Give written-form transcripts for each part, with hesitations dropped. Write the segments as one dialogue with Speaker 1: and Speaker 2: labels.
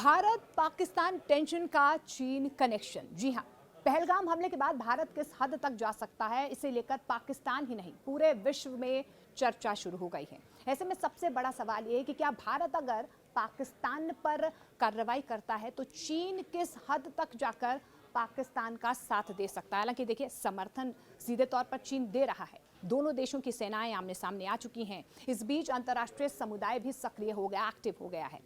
Speaker 1: Bharat Pakistan tension का चीन connection. जी हां, पहलगाम हमले के बाद भारत किस हद तक जा सकता है, इसे लेकर पाकिस्तान ही नहीं पूरे विश्व में चर्चा शुरू हो गई है। ऐसे में सबसे बड़ा सवाल ये है कि क्या भारत अगर पाकिस्तान पर कार्रवाई करता है तो चीन किस हद तक जाकर पाकिस्तान का साथ दे सकता है। हालांकि देखिए, समर्थन सीधे तौर पर चीन दे रहा है, दोनों देशों की सेनाएं आमने सामने आ चुकी हैं। इस बीच अंतर्राष्ट्रीय समुदाय भी सक्रिय हो गया, एक्टिव हो गया है।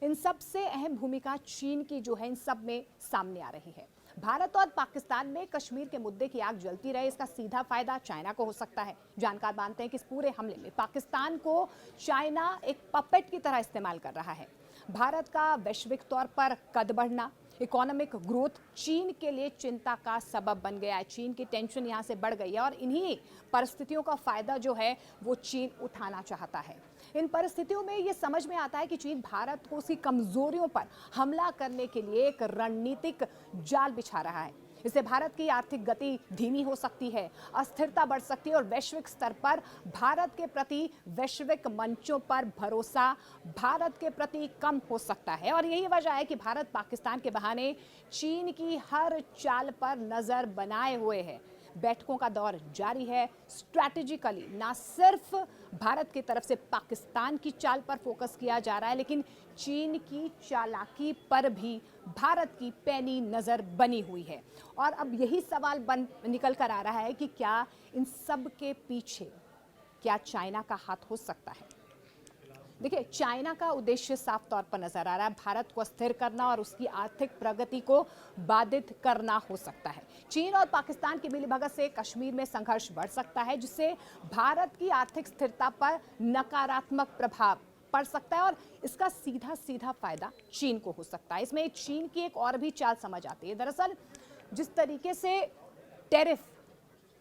Speaker 1: इन सब से अहम भूमिका चीन की जो है इन सब में सामने आ रही है। भारत और पाकिस्तान में कश्मीर के मुद्दे की आग जलती रहे, इसका सीधा फायदा चाइना को हो सकता है। जानकार मानते हैं कि इस पूरे हमले में पाकिस्तान को चाइना एक पपेट की तरह इस्तेमाल कर रहा है। भारत का वैश्विक तौर पर कद बढ़ना, इकोनॉमिक ग्रोथ चीन के लिए चिंता का सबब बन गया है। चीन की टेंशन यहाँ से बढ़ गई है और इन्हीं परिस्थितियों का फायदा जो है वो चीन उठाना चाहता है। इन परिस्थितियों में ये समझ में आता है कि चीन भारत को उसकी कमजोरियों पर हमला करने के लिए एक रणनीतिक जाल बिछा रहा है। इससे भारत की आर्थिक गति धीमी हो सकती है, अस्थिरता बढ़ सकती है और वैश्विक स्तर पर भारत के प्रति वैश्विक मंचों पर भरोसा भारत के प्रति कम हो सकता है। और यही वजह है कि भारत पाकिस्तान के बहाने चीन की हर चाल पर नजर बनाए हुए है। बैठकों का दौर जारी है। स्ट्रैटेजिकली ना सिर्फ भारत की तरफ से पाकिस्तान की चाल पर फोकस किया जा रहा है, लेकिन चीन की चालाकी पर भी भारत की पैनी नजर बनी हुई है। और अब यही सवाल निकल कर आ रहा है कि क्या इन सब के पीछे क्या चाइना का हाथ हो सकता है। देखिए, चाइना का उद्देश्य साफ तौर पर नजर आ रहा है, भारत को अस्थिर करना और उसकी आर्थिक प्रगति को बाधित करना हो सकता है। चीन और पाकिस्तान की मिलीभगत से कश्मीर में संघर्ष बढ़ सकता है, जिससे भारत की आर्थिक स्थिरता पर नकारात्मक प्रभाव पड़ सकता है और इसका सीधा सीधा फायदा चीन को हो सकता है। इसमें चीन की एक और भी चाल समझ आती है। दरअसल जिस तरीके से टैरिफ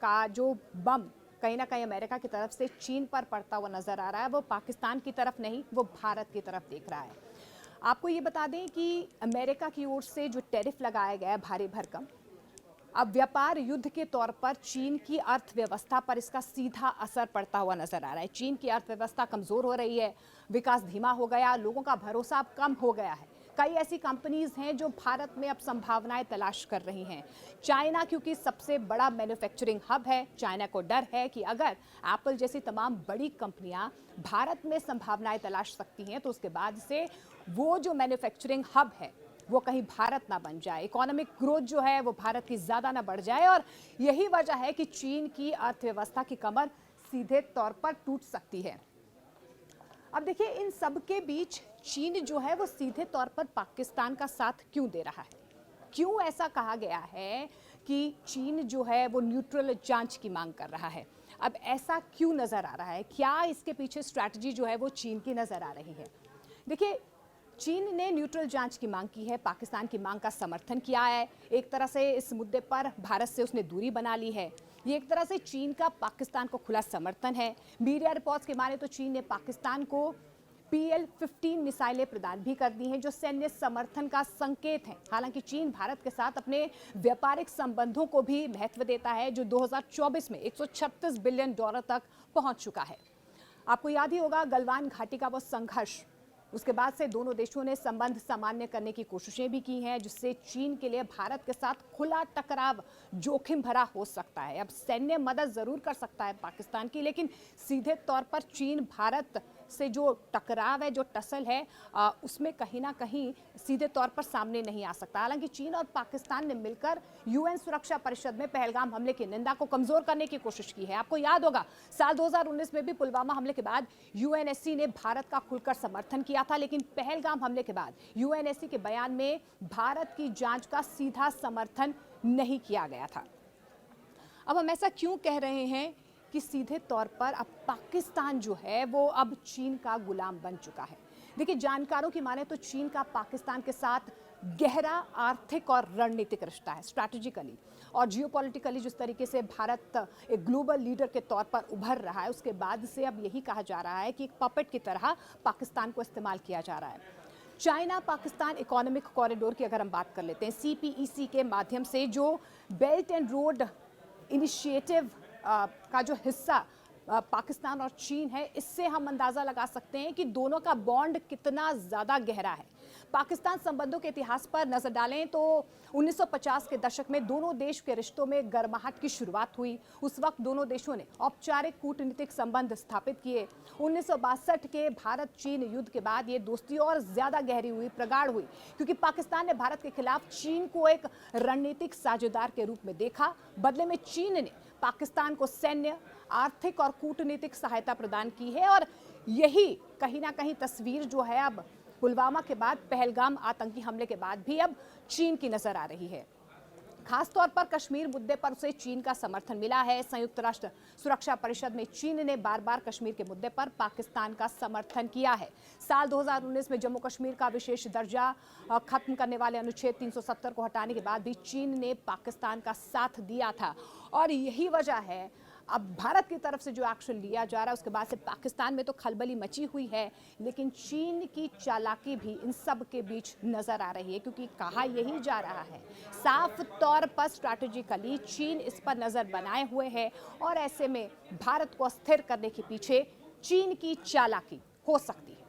Speaker 1: का जो बम कहीं ना कहीं अमेरिका की तरफ से चीन पर पड़ता हुआ नजर आ रहा है, वो पाकिस्तान की तरफ नहीं, वो भारत की तरफ देख रहा है। आपको ये बता दें कि अमेरिका की ओर से जो टैरिफ लगाया गया है भारी भरकम, अब व्यापार युद्ध के तौर पर चीन की अर्थव्यवस्था पर इसका सीधा असर पड़ता हुआ नजर आ रहा है। चीन की अर्थव्यवस्था कमजोर हो रही है, विकास धीमा हो गया, लोगों का भरोसा अब कम हो गया है। कई ऐसी कंपनीज हैं जो भारत में अब संभावनाएं तलाश कर रही हैं। चाइना क्योंकि सबसे बड़ा मैन्युफैक्चरिंग हब है, चाइना को डर है कि अगर एप्पल जैसी तमाम बड़ी कंपनियां भारत में संभावनाएं तलाश सकती हैं तो उसके बाद से वो जो मैन्युफैक्चरिंग हब है वो कहीं भारत ना बन जाए, इकोनॉमिक ग्रोथ जो है वो भारत की ज्यादा ना बढ़ जाए। और यही वजह है कि चीन की अर्थव्यवस्था की कमर सीधे तौर पर टूट सकती है। अब देखिए, इन सब के बीच चीन जो है वो सीधे तौर पर पाकिस्तान का साथ क्यों दे रहा है? क्यों ऐसा कहा गया है कि चीन जो है वो न्यूट्रल जांच की मांग कर रहा है? अब ऐसा क्यों नजर आ रहा है? क्या इसके पीछे स्ट्रैटेजी जो है वो चीन की नजर आ रही है? देखिए, चीन ने न्यूट्रल जांच की मांग की है, पाकिस्तान की मांग का समर्थन किया है। एक तरह से इस मुद्दे पर भारत से उसने दूरी बना ली है। ये एक तरह से चीन का पाकिस्तान को खुला समर्थन है। मीडिया रिपोर्ट्स के माने तो चीन ने पाकिस्तान को PL-15 मिसाइलें प्रदान भी कर दी हैं, जो सैन्य समर्थन का संकेत है। हालांकि चीन भारत के साथ अपने व्यापारिक संबंधों को भी महत्व देता है, जो 2024 में $136 बिलियन तक पहुंच चुका है। आपको याद ही होगा गलवान घाटी का वो संघर्ष, उसके बाद से दोनों देशों ने संबंध सामान्य करने की कोशिशें भी की हैं, जिससे चीन के लिए भारत के साथ खुला टकराव जोखिम भरा हो सकता है। अब सैन्य मदद जरूर कर सकता है पाकिस्तान की, लेकिन सीधे तौर पर चीन भारत से जो टकराव है, जो टसल है, उसमें कहीं ना कहीं सीधे तौर पर सामने नहीं आ सकता। हालांकि चीन और पाकिस्तान ने मिलकर UN सुरक्षा परिषद में पहलगाम हमले की निंदा को कमजोर करने की कोशिश की है। आपको याद होगा साल 2019 में भी पुलवामा हमले के बाद UNSC ने भारत का खुलकर समर्थन किया था, लेकिन पहलगाम हमले के बाद UNSC के बयान में भारत की जांच का सीधा समर्थन नहीं किया गया था। अब हम ऐसा क्यों कह रहे हैं कि सीधे तौर पर अब पाकिस्तान जो है वो अब चीन का गुलाम बन चुका है? देखिए, जानकारों की माने तो चीन का पाकिस्तान के साथ गहरा आर्थिक और रणनीतिक रिश्ता है। स्ट्रैटेजिकली और जियोपॉलिटिकली जिस तरीके से भारत एक ग्लोबल लीडर के तौर पर उभर रहा है, उसके बाद से अब यही कहा जा रहा है कि एक पपेट की तरह पाकिस्तान को इस्तेमाल किया जा रहा है। चाइना पाकिस्तान इकोनॉमिक कॉरिडोर की अगर हम बात कर लेते हैं, CPEC के माध्यम से जो बेल्ट एंड रोड इनिशिएटिव का जो हिस्सा पाकिस्तान और चीन है, इससे हम अंदाजा लगा सकते हैं कि दोनों का बॉन्ड कितना ज्यादा गहरा है। पाकिस्तान संबंधों के इतिहास पर नजर डालें तो 1950 के दशक में दोनों देश के रिश्तों में गर्माहट की शुरुआत हुई। उस वक्त दोनों देशों ने औपचारिक कूटनीतिक संबंध स्थापित किए। 1962 के भारत चीन युद्ध के बाद ये दोस्ती और ज्यादा गहरी हुई, प्रगाढ़ हुई, क्योंकि पाकिस्तान ने भारत के खिलाफ चीन को एक रणनीतिक साझेदार के रूप में देखा। बदले में चीन ने पाकिस्तान को सैन्य, आर्थिक और कूटनीतिक सहायता प्रदान की है। और यही कहीं ना कहीं तस्वीर जो है अब पुलवामा के बाद, पहलगाम आतंकी हमले के बाद भी अब चीन की नजर आ रही है। खासतौर पर कश्मीर मुद्दे पर उसे चीन का समर्थन मिला है। संयुक्त राष्ट्र सुरक्षा परिषद में चीन ने बार बार कश्मीर के मुद्दे पर पाकिस्तान का समर्थन किया है। साल 2019 में जम्मू कश्मीर का विशेष दर्जा खत्म करने वाले अनुच्छेद 370 को हटाने के बाद भी चीन ने पाकिस्तान का साथ दिया था। और यही वजह है अब भारत की तरफ से जो एक्शन लिया जा रहा है उसके बाद से पाकिस्तान में तो खलबली मची हुई है, लेकिन चीन की चालाकी भी इन सब के बीच नजर आ रही है, क्योंकि कहा यही जा रहा है साफ तौर पर स्ट्रैटेजिकली चीन इस पर नजर बनाए हुए है और ऐसे में भारत को अस्थिर करने के पीछे चीन की चालाकी हो सकती है।